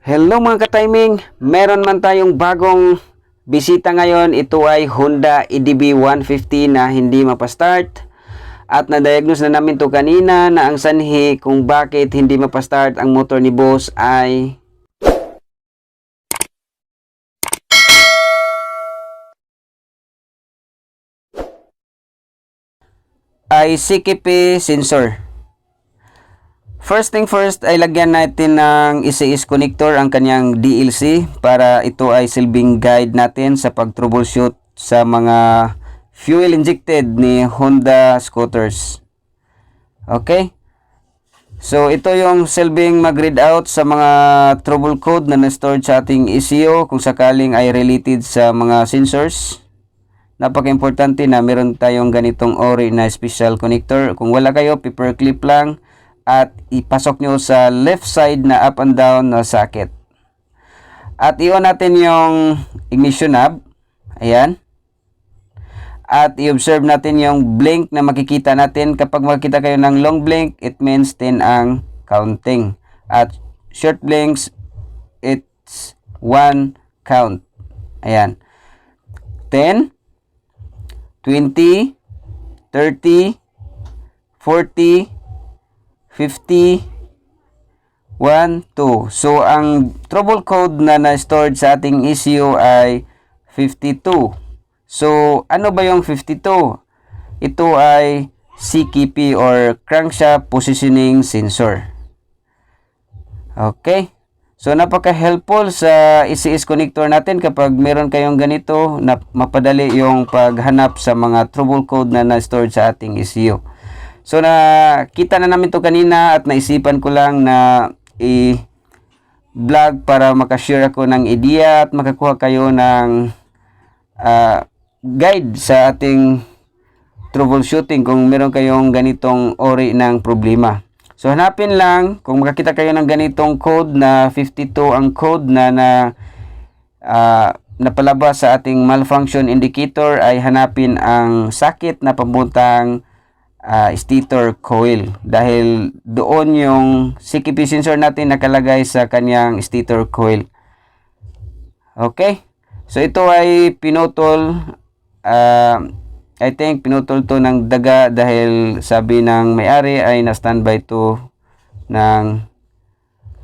Hello mga ka-timing, meron man tayong bagong bisita ngayon. Ito ay Honda EDV 150 na hindi mapastart. At na-diagnose na namin to kanina na ang sanhi kung bakit hindi mapastart ang motor ni boss ay CKP sensor. First thing first ay lagyan natin ng ECS connector ang kanyang DLC para ito ay silbing guide natin sa pag-troubleshoot sa mga fuel injected ni Honda scooters. Okay? So ito yung silbing mag-read out sa mga trouble code na na-stored sa ating ECU kung sakaling ay related sa mga sensors. Napaka-importante na meron tayong ganitong ori na special connector. Kung wala kayo, paper clip lang at ipasok nyo sa left side na up and down na socket. At i-on natin yung ignition knob. Ayan. At i-observe natin yung blink na makikita natin. Kapag makikita kayo ng long blink, it means 10 ang counting. At short blinks, it's 1 count. Ayan. 10, 20, 30, 40, 50, 1, 2. So, ang trouble code na na-stored sa ating ECU ay 52. So, ano ba yung 52? Ito ay CKP or Crankshaft Positioning Sensor. Okay. So, napaka-helpful sa ECS connector natin kapag meron kayong ganito na mapadali yung paghanap sa mga trouble code na na-stored sa ating ECU. So, nakita na namin to kanina at naisipan ko lang na i-vlog para makashare ako ng idea at makakuha kayo ng guide sa ating troubleshooting kung meron kayong ganitong ori ng problema. So, hanapin lang kung makakita kayo ng ganitong code na 52 ang code na napalabas sa ating malfunction indicator, ay hanapin ang socket na papuntang stator coil, dahil doon yung CKP sensor natin nakalagay sa kanyang stator coil. Okay, so ito ay pinutol, I think pinutol to ng daga dahil sabi ng may-ari ay na standby to ng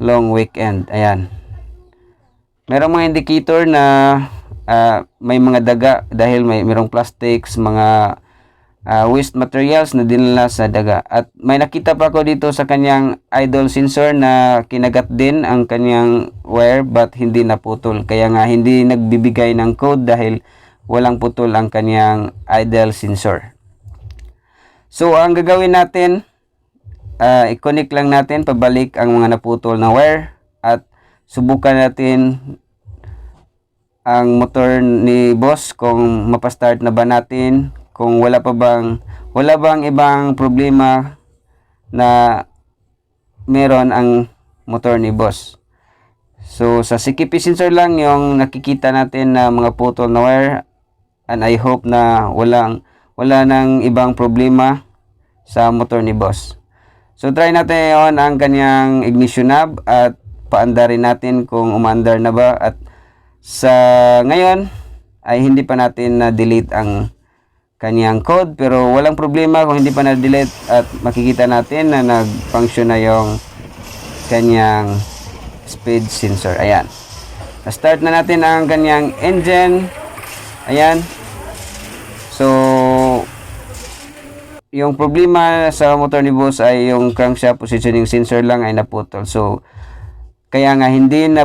long weekend. Ayan, merong mga indicator na may mga daga dahil merong plastics, mga waste materials na dinala sa daga. At may nakita pa ako dito sa kanyang idle sensor na kinagat din ang kanyang wire but hindi naputol. Kaya nga hindi nagbibigay ng code dahil walang putol ang kanyang idle sensor. So ang gagawin natin, i-connect lang natin pabalik ang mga naputol na wire at subukan natin ang motor ni boss kung mapastart na ba natin, kung wala bang ibang problema na meron ang motor ni boss. So sa CKP sensor lang yung nakikita natin na mga putol na wire, and I hope na wala nang ibang problema sa motor ni boss. So try natin on ang kanyang ignition knob at paandarin natin kung umaandar na ba. At sa ngayon ay hindi pa natin na-delete ang kanyang code, pero walang problema kung hindi pa na-delete at makikita natin na nag-function na yung kanyang speed sensor. Ayan, na-start na natin ang kanyang engine. Ayan, so yung problema sa motor ni boss ay yung crankshaft positioning sensor lang ay naputol. So kaya nga hindi na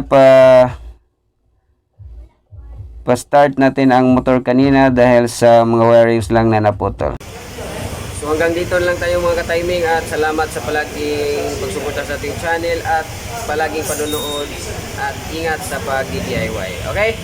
pa-start natin ang motor kanina dahil sa mga wirings lang na naputol. So hanggang dito lang tayo mga ka-timing, at salamat sa palaging pagsuporta sa ating channel at palaging panonood, at ingat sa pag-DIY. Okay?